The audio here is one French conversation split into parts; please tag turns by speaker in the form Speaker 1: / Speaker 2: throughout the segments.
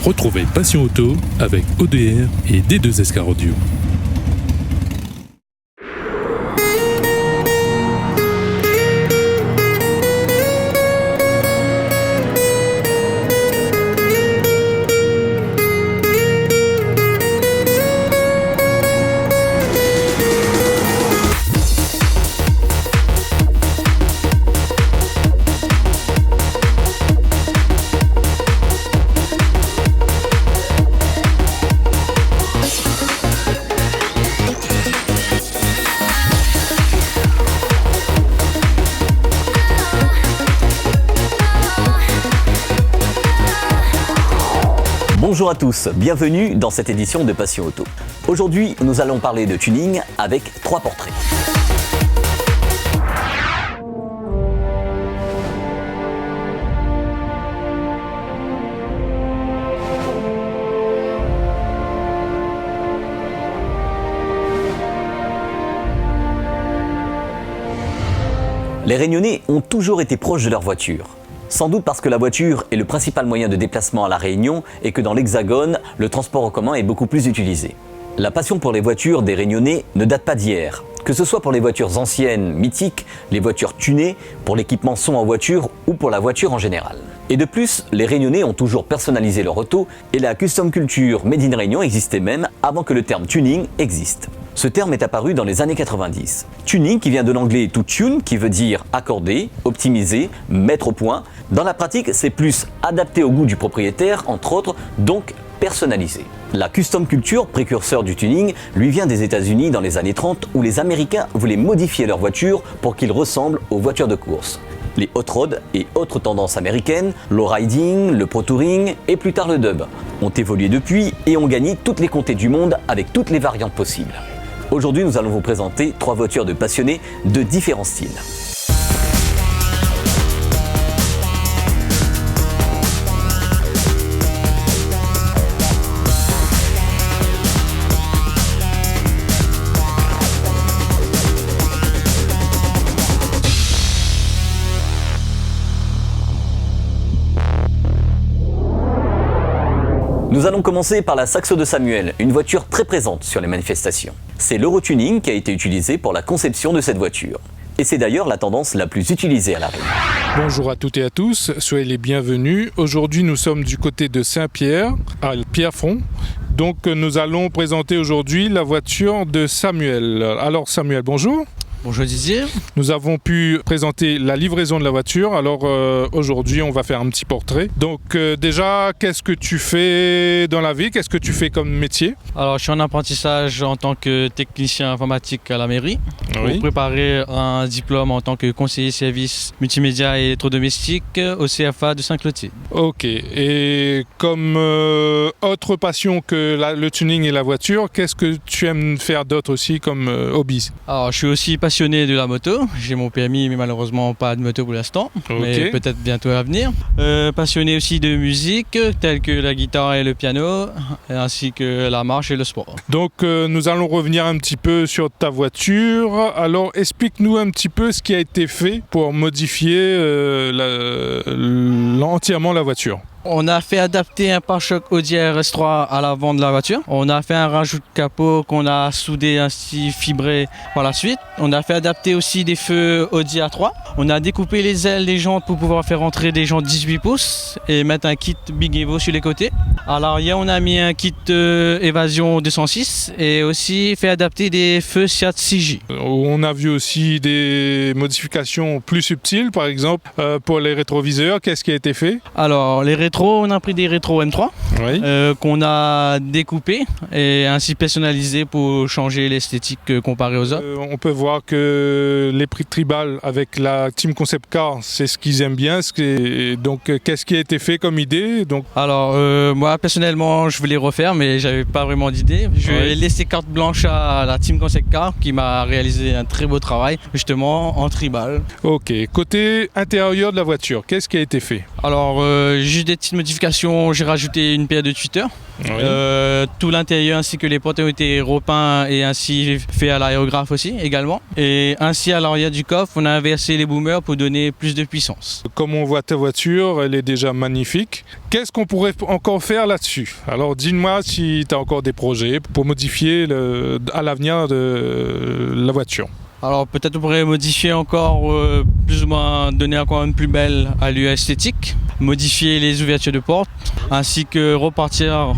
Speaker 1: Retrouvez Passion Auto avec ODR et D2SK Radio.
Speaker 2: Bonjour à tous, bienvenue dans cette édition de Passion Auto. Aujourd'hui, nous allons parler de tuning avec 3 portraits. Les Réunionnais ont toujours été proches de leur voiture. Sans doute parce que la voiture est le principal moyen de déplacement à La Réunion et que dans l'Hexagone, le transport en commun est beaucoup plus utilisé. La passion pour les voitures des Réunionnais ne date pas d'hier. Que ce soit pour les voitures anciennes, mythiques, les voitures tunées, pour l'équipement son en voiture ou pour la voiture en général. Et de plus, les Réunionnais ont toujours personnalisé leur auto et la custom culture Made in Réunion existait même avant que le terme tuning existe. Ce terme est apparu dans les années 90. Tuning qui vient de l'anglais to tune, qui veut dire accorder, optimiser, mettre au point. Dans la pratique, c'est plus adapté au goût du propriétaire, entre autres, donc personnalisé. La custom culture, précurseur du tuning, lui vient des États-Unis dans les années 30 où les Américains voulaient modifier leurs voitures pour qu'ils ressemblent aux voitures de course. Les hot rod et autres tendances américaines, le riding, le pro touring et plus tard le dub, ont évolué depuis et ont gagné toutes les comtés du monde avec toutes les variantes possibles. Aujourd'hui, nous allons vous présenter 3 voitures de passionnés de différents styles. Nous allons commencer par la Saxo de Samuel, une voiture très présente sur les manifestations. C'est l'Eurotuning qui a été utilisé pour la conception de cette voiture. Et c'est d'ailleurs la tendance la plus utilisée à La Réunion.
Speaker 1: Bonjour à toutes et à tous, soyez les bienvenus. Aujourd'hui, nous sommes du côté de Saint-Pierre, à Pierrefonds. Donc, nous allons présenter aujourd'hui la voiture de Samuel. Alors, Samuel, bonjour.
Speaker 3: Bonjour Didier.
Speaker 1: Nous avons pu présenter la livraison de la voiture. Alors aujourd'hui, on va faire un petit portrait. Donc déjà, qu'est-ce que tu fais dans la vie? Qu'est-ce que tu fais comme métier?
Speaker 3: Alors, je suis en apprentissage en tant que technicien informatique à la mairie pour préparer un diplôme en tant que conseiller service multimédia et électrodomestique au CFA de Saint-Clotilde.
Speaker 1: Ok. Et comme autre passion que le tuning et la voiture, qu'est-ce que tu aimes faire d'autre aussi comme hobby?
Speaker 3: Alors, je suis aussi passionné de la moto. J'ai mon permis, mais malheureusement pas de moto pour l'instant.
Speaker 1: Okay.
Speaker 3: Mais peut-être bientôt à venir. Passionné aussi de musique, telle que la guitare et le piano, ainsi que la marche et le sport.
Speaker 1: Donc nous allons revenir un petit peu sur ta voiture. Alors explique-nous un petit peu ce qui a été fait pour modifier entièrement la voiture.
Speaker 3: On a fait adapter un pare-choc Audi RS3 à l'avant de la voiture. On a fait un rajout de capot qu'on a soudé ainsi fibré par la suite. On a fait adapter aussi des feux Audi A3. On a découpé les ailes des jantes pour pouvoir faire entrer des jantes 18 pouces et mettre un kit Big Evo sur les côtés. À l'arrière, on a mis un kit Évasion 206 et aussi fait adapter des feux Seat 6J.
Speaker 1: On a vu aussi des modifications plus subtiles, par exemple pour les rétroviseurs. Qu'est-ce qui a été fait?
Speaker 3: Alors, les rétros, on a pris des rétros M3 qu'on a découpés et ainsi personnalisés pour changer l'esthétique comparée aux autres.
Speaker 1: On peut voir que les prix tribal avec la Team Concept Car, c'est ce qu'ils aiment bien. Donc, qu'est-ce qui a été fait comme idée?
Speaker 3: Alors, moi, personnellement, je voulais refaire, mais j'avais pas vraiment d'idée. Je vais laisser carte blanche à la Team Concept Car qui m'a réalisé un très beau travail, justement, en tribal.
Speaker 1: Ok. Côté intérieur de la voiture, qu'est-ce qui a été fait?
Speaker 3: Alors, juste des petites modifications, j'ai rajouté une paire de tweeters.
Speaker 1: Oui.
Speaker 3: Tout l'intérieur ainsi que les portes ont été repeints et ainsi fait à l'aérographe aussi également. Et ainsi à l'arrière du coffre, on a inversé les boomers pour donner plus de puissance.
Speaker 1: Comme on voit ta voiture, elle est déjà magnifique. Qu'est-ce qu'on pourrait encore faire là-dessus? Alors dis-moi si tu as encore des projets pour modifier à l'avenir de la voiture.
Speaker 3: Alors peut-être on pourrait modifier encore, plus ou moins donner encore une plus belle allure esthétique, modifier les ouvertures de portes, ainsi que repartir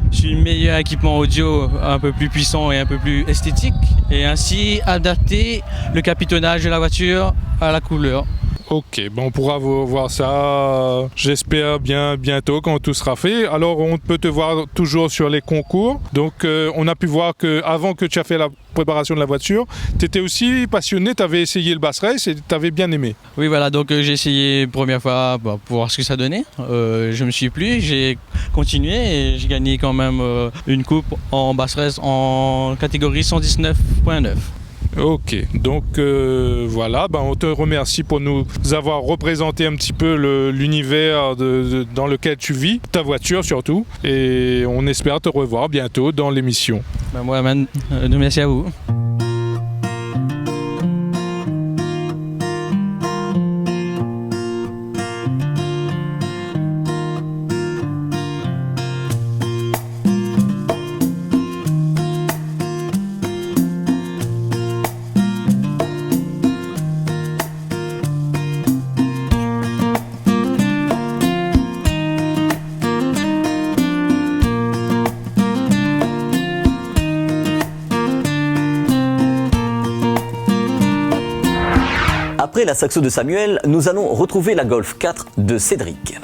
Speaker 3: sur un meilleur équipement audio un peu plus puissant et un peu plus esthétique, et ainsi adapter le capitonnage de la voiture à la couleur.
Speaker 1: Ok, on pourra voir ça, j'espère bien bientôt quand tout sera fait. Alors on peut te voir toujours sur les concours. Donc on a pu voir qu'avant que tu as fait la préparation de la voiture, tu étais aussi passionné, tu avais essayé le Bass Race et tu avais bien aimé.
Speaker 3: Oui voilà, donc j'ai essayé la première fois pour voir ce que ça donnait. Je me suis plu, j'ai continué et j'ai gagné quand même une coupe en Bass Race en catégorie 119.9.
Speaker 1: Ok, donc voilà, on te remercie pour nous avoir représenté un petit peu l'univers dans lequel tu vis, ta voiture surtout, et on espère te revoir bientôt dans l'émission.
Speaker 3: Merci à vous.
Speaker 2: Après la Saxo de Samuel, nous allons retrouver la Golf 4 de Cédric.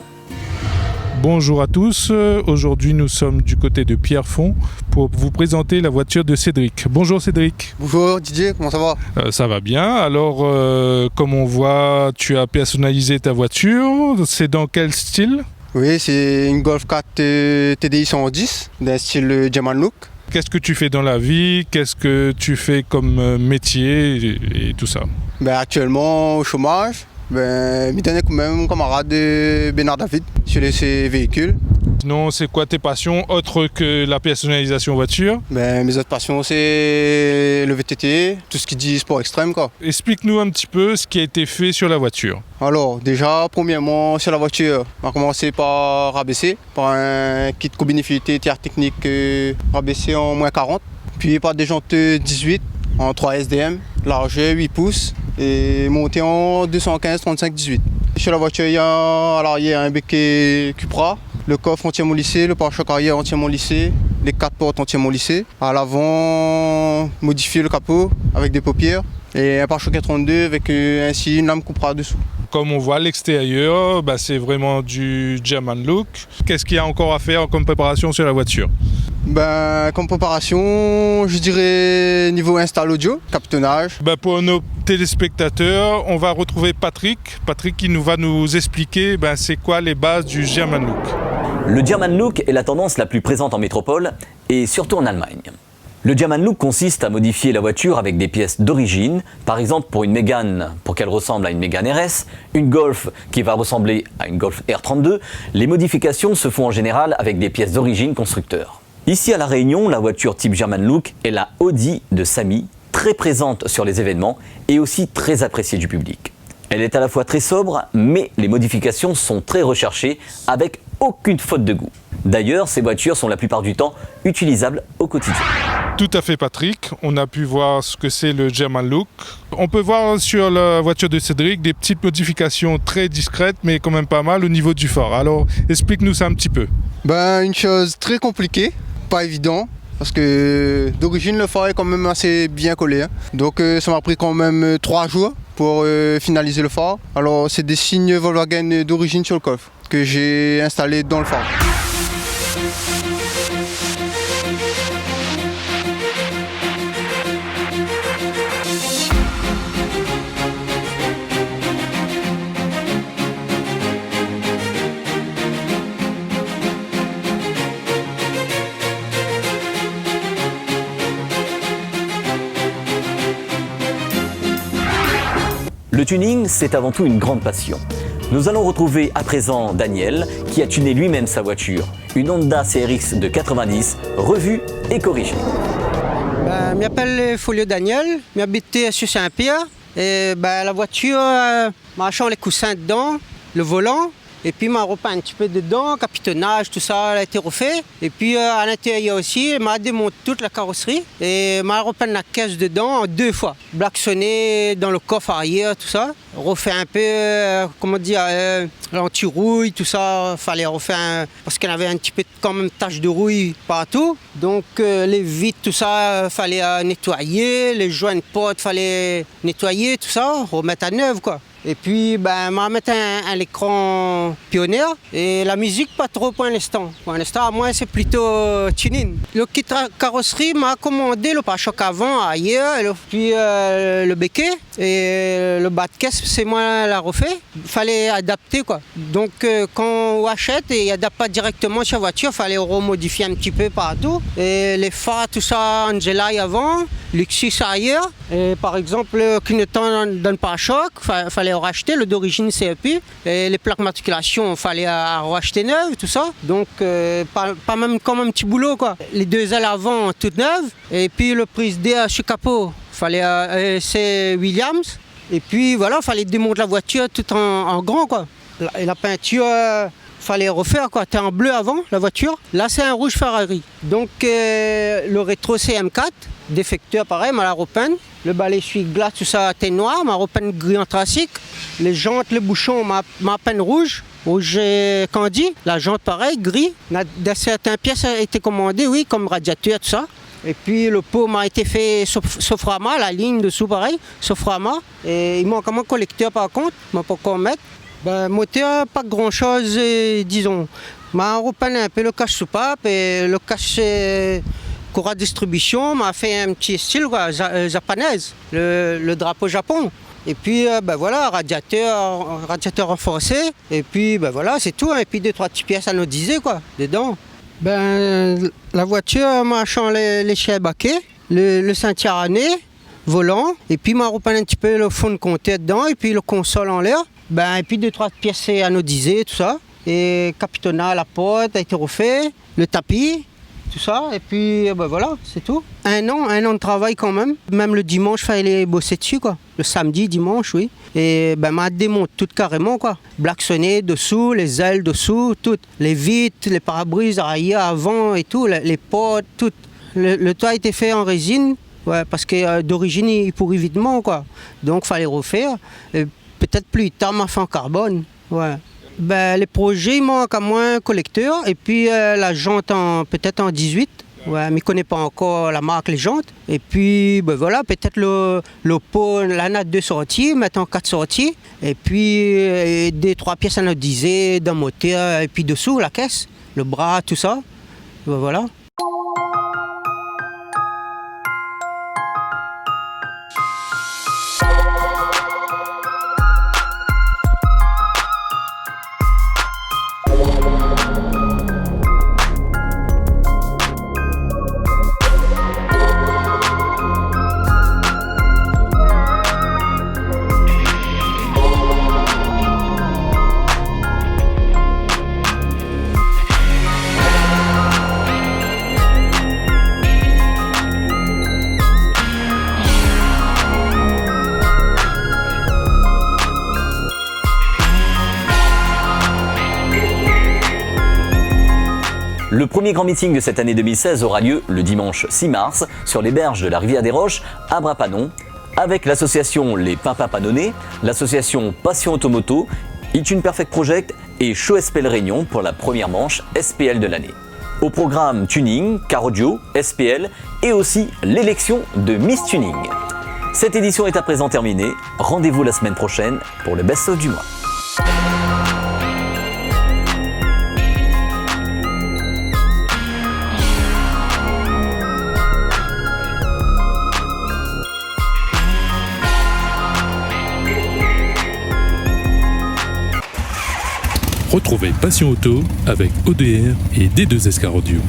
Speaker 1: Bonjour à tous, aujourd'hui nous sommes du côté de Pierrefonds pour vous présenter la voiture de Cédric. Bonjour Cédric.
Speaker 4: Bonjour Didier, comment ça va?
Speaker 1: Ça va bien, alors comme on voit tu as personnalisé ta voiture, c'est dans quel style?
Speaker 4: Oui, c'est une Golf 4 TDI 110 d'un style German Look.
Speaker 1: Qu'est-ce que tu fais dans la vie? Qu'est-ce que tu fais comme métier et tout ça?
Speaker 4: Actuellement au chômage, mes derniers camarades de Bernard David sur ces véhicules.
Speaker 1: Sinon, c'est quoi tes passions autres que la personnalisation voiture?
Speaker 4: Mes autres passions, c'est le VTT, tout ce qui dit sport extrême, quoi.
Speaker 1: Explique-nous un petit peu ce qui a été fait sur la voiture.
Speaker 4: Alors, déjà, premièrement, sur la voiture, on a commencé par rabaisser, par un kit combinifilité tiers technique rabaissé en moins 40, puis par des jantes 18 en 3 SDM, largeur 8 pouces et monté en 215 35 18. Sur la voiture, il y a à l'arrière un becquet Cupra. Le coffre entièrement lissé, le pare-choc arrière entièrement lissé, les 4 portes entièrement lissées. À l'avant, modifier le capot avec des paupières et un pare-choc 32 avec ainsi une lame Cupra dessous.
Speaker 1: Comme on voit l'extérieur, c'est vraiment du German Look. Qu'est-ce qu'il y a encore à faire comme préparation sur la voiture?
Speaker 4: Comme préparation, je dirais niveau install audio, capitonnage.
Speaker 1: Pour nos téléspectateurs, on va retrouver Patrick. Patrick qui va nous expliquer c'est quoi les bases du German Look.
Speaker 2: Le German Look est la tendance la plus présente en métropole et surtout en Allemagne. Le German Look consiste à modifier la voiture avec des pièces d'origine, par exemple pour une Mégane pour qu'elle ressemble à une Mégane RS, une Golf qui va ressembler à une Golf R32. Les modifications se font en général avec des pièces d'origine constructeur. Ici à La Réunion, la voiture type German Look est la Audi de Samy, très présente sur les événements et aussi très appréciée du public. Elle est à la fois très sobre, mais les modifications sont très recherchées avec aucune faute de goût. D'ailleurs, ces voitures sont la plupart du temps utilisables au quotidien.
Speaker 1: Tout à fait Patrick, on a pu voir ce que c'est le German Look. On peut voir sur la voiture de Cédric des petites modifications très discrètes mais quand même pas mal au niveau du phare. Alors explique-nous ça un petit peu.
Speaker 4: Une chose très compliquée, pas évident. Parce que d'origine le phare est quand même assez bien collé. Donc ça m'a pris quand même 3 jours pour finaliser le phare. Alors c'est des signes Volkswagen d'origine sur le coffre que j'ai installé dans le phare.
Speaker 2: Le tuning, c'est avant tout une grande passion. Nous allons retrouver à présent Daniel, qui a tuné lui-même sa voiture. Une Honda CRX de 90, revue et corrigée.
Speaker 5: Je m'appelle Folio Daniel, j'habite sur Saint-Pierre. Et la voiture, m'a changé les coussins dedans, le volant. Et puis m'a repeint un petit peu dedans, capitonnage, tout ça a été refait. Et puis à l'intérieur aussi, m'a démonté toute la carrosserie et m'a repeint la caisse dedans 2 fois. Blacksonné dans le coffre arrière, tout ça. Refait un peu, l'anti-rouille, tout ça. Fallait refaire parce qu'il y avait un petit peu quand même tache de rouille partout. Donc les vitres, tout ça, fallait nettoyer. Les joints de porte, fallait nettoyer, tout ça, remettre à neuf quoi. Et puis, m'a mis un écran Pioneer et la musique pas trop pour l'instant. Pour l'instant, moi, c'est plutôt tuning. Le kit carrosserie m'a commandé le pare-choc avant, arrière, puis le béquet et le bas de caisse, c'est moi l'a refait. Il fallait adapter quoi. Donc, quand on achète et il adapte pas directement sur la voiture, il fallait remodifier un petit peu partout. Et les phares, tout ça, Angelai avant, Luxus arrière. Et par exemple, le clignotant dans le pare-choc, fallait racheter, le d'origine CEP. Et les plaques matriculation, il fallait racheter neuves, tout ça. Donc, pas même comme un petit boulot, quoi. Les 2 ailes avant, toutes neuves. Et puis, le prise d'air sur capot, c'est Williams. Et puis, voilà, il fallait démonter la voiture tout en grand, quoi. Et la peinture, fallait refaire, quoi. C'était en bleu avant, la voiture. Là, c'est un rouge Ferrari. Donc, le rétro CM4, défecteur, pareil, m'a la repeinte. Le balai essuie-glace, tout ça, était noir, m'a repeint gris anthracite. Les jantes, les bouchons, m'a peint rouge candy. La jante, pareil, gris. Certaines pièces ont été commandées, oui, comme radiateur, tout ça. Et puis le pot m'a été fait Soframa, la ligne dessous, pareil, Soframa. Et il manque un collecteur, par contre, il m'a pas encore mettre. Moteur, pas grand-chose, disons. M'a repeint un peu le cache-soupape et le cache... Cora Distribution m'a fait un petit style japonais, le drapeau Japon. Et puis voilà, radiateur renforcé. Et puis voilà, c'est tout. Et puis 2-3 petites pièces anodisées quoi, dedans. La voiture m'a changé les chais baquets, le ceinture à nez, volant. Et puis m'a repeint un petit peu le fond de compteur dedans. Et puis le console en l'air. Et puis 2-3 pièces anodisées, tout ça. Et capitonnat à la porte a été refait. Le tapis. Tout ça, et puis voilà, c'est tout. Un an de travail quand même. Même le dimanche, il fallait bosser dessus, quoi. Le samedi, dimanche, oui. Et m'a démonté tout carrément, quoi. Blacksonné dessous, les ailes dessous, toutes. Les vitres, les pare-brises arrière, avant et tout, les portes, tout. Le toit a été fait en résine, ouais, parce que d'origine, il pourrit vitement, quoi. Donc, il fallait refaire. Et peut-être plus tard, m'a fait en carbone, ouais. Les projets, il manque à moins collecteur et puis la jante peut-être en 18. Ouais, mais je ne connais pas encore la marque, les jantes. Et puis voilà, peut-être le pot, la natte 2 sorties, maintenant 4 sorties. Et puis des 3 pièces anodisées d'un moteur et puis dessous la caisse, le bras, tout ça. Voilà.
Speaker 2: Le premier grand meeting de cette année 2016 aura lieu le dimanche 6 mars sur les berges de la rivière des Roches à Bras-Panon avec l'association Les Pimpins Panonnais, l'association Passion Automoto, Itune Perfect Project et Show SPL Réunion pour la première manche SPL de l'année. Au programme tuning, car audio, SPL et aussi l'élection de Miss Tuning. Cette édition est à présent terminée. Rendez-vous la semaine prochaine pour le best-of du mois.
Speaker 6: Retrouvez Passion Auto avec ODR et D2S Car Audio.